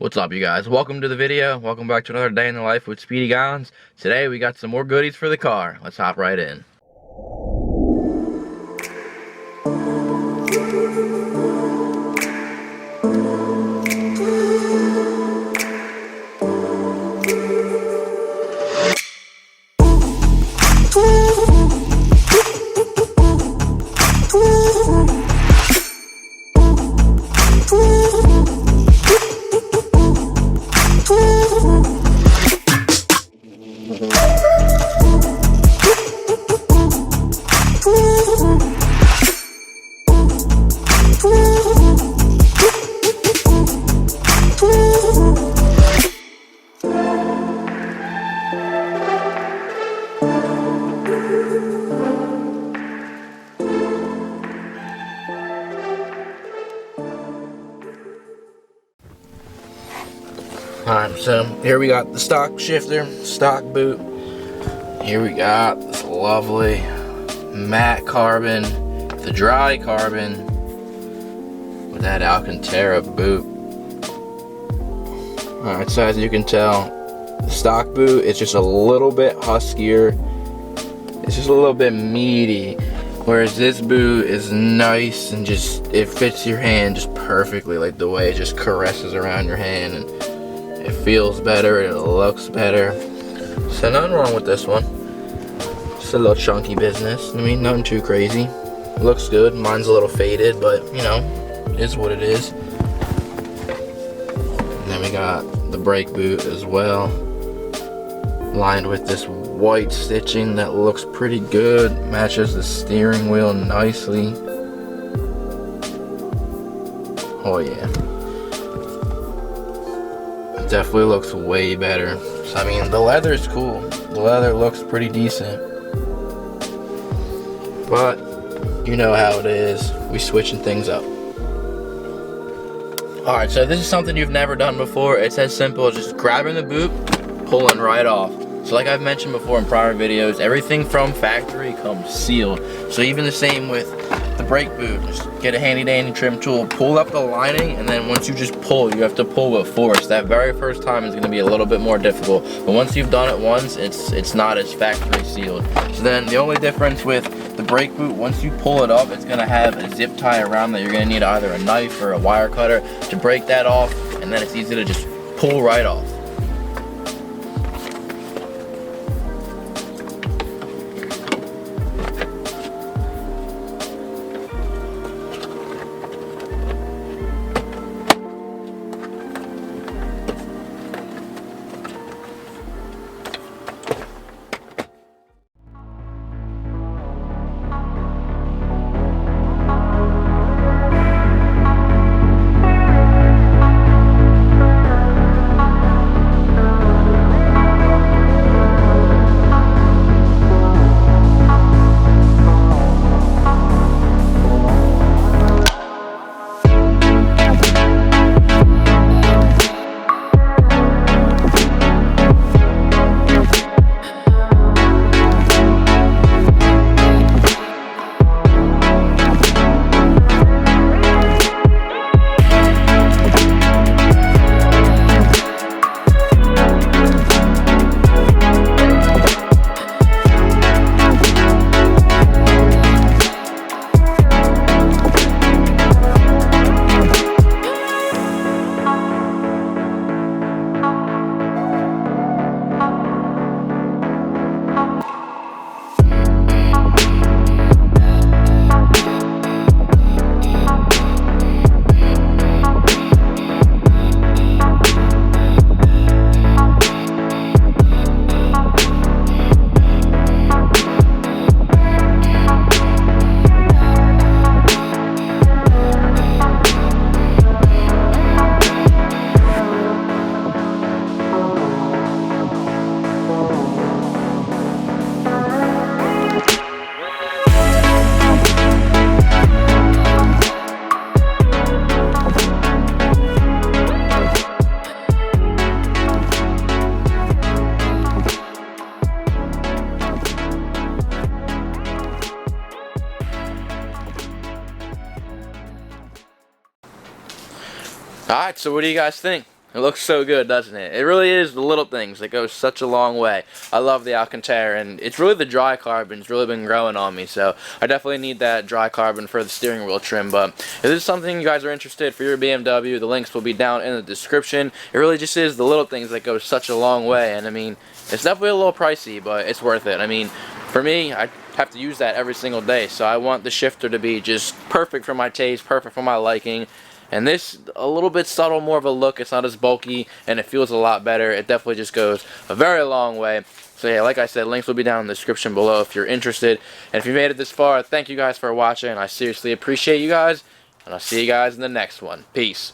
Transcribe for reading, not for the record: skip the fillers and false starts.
What's up, you guys? Welcome to the video. Welcome back to another day in the life with Speedy Gons. Today we got some more goodies for the car. Let's hop right in. Alright, so here we got the stock shifter, stock boot. Here we got this lovely matte carbon, the dry carbon with that Alcantara boot. Alright, so as you can tell, the stock boot is just a little bit huskier. It's just a little bit meaty. Whereas this boot is nice and just, it fits your hand just perfectly, like the way it just caresses around your hand, and it feels better, it looks better. So nothing wrong with this one. Just a little chunky business. I mean, nothing too crazy. It looks good. Mine's a little faded, but you know, it is what it is. And then we got the brake boot as well, lined with this white stitching that looks pretty good. Matches the steering wheel nicely. Oh yeah. Definitely looks way better. So, I mean, the leather is cool. The leather looks pretty decent. But you know how it is. We switching things up. Alright, so this is something you've never done before. It's as simple as just grabbing the boot, pulling right off. So like I've mentioned before in prior videos, everything from factory comes sealed. So even the same with the brake boot, just get a handy dandy trim tool, pull up the lining, and then once you just pull, you have to pull with force. That very first time is going to be a little bit more difficult, but once you've done it once, it's not as factory sealed. So then the only difference with the brake boot, once you pull it up, it's going to have a zip tie around that you're going to need either a knife or a wire cutter to break that off, and then it's easy to just pull right off. Alright, so what do you guys think? It looks so good, doesn't it? It really is the little things that go such a long way. I love the Alcantara, and it's really the dry carbon. It's really been growing on me, so I definitely need that dry carbon for the steering wheel trim. But if this is something you guys are interested for your BMW, the links will be down in the description. It really just is the little things that go such a long way, and I mean, it's definitely a little pricey, but it's worth it. I mean, for me, I have to use that every single day, so I want the shifter to be just perfect for my taste, perfect for my liking. And this, a little bit subtle, more of a look. It's not as bulky, and it feels a lot better. It definitely just goes a very long way. So yeah, like I said, links will be down in the description below if you're interested. And if you made it this far, thank you guys for watching. I seriously appreciate you guys, and I'll see you guys in the next one. Peace.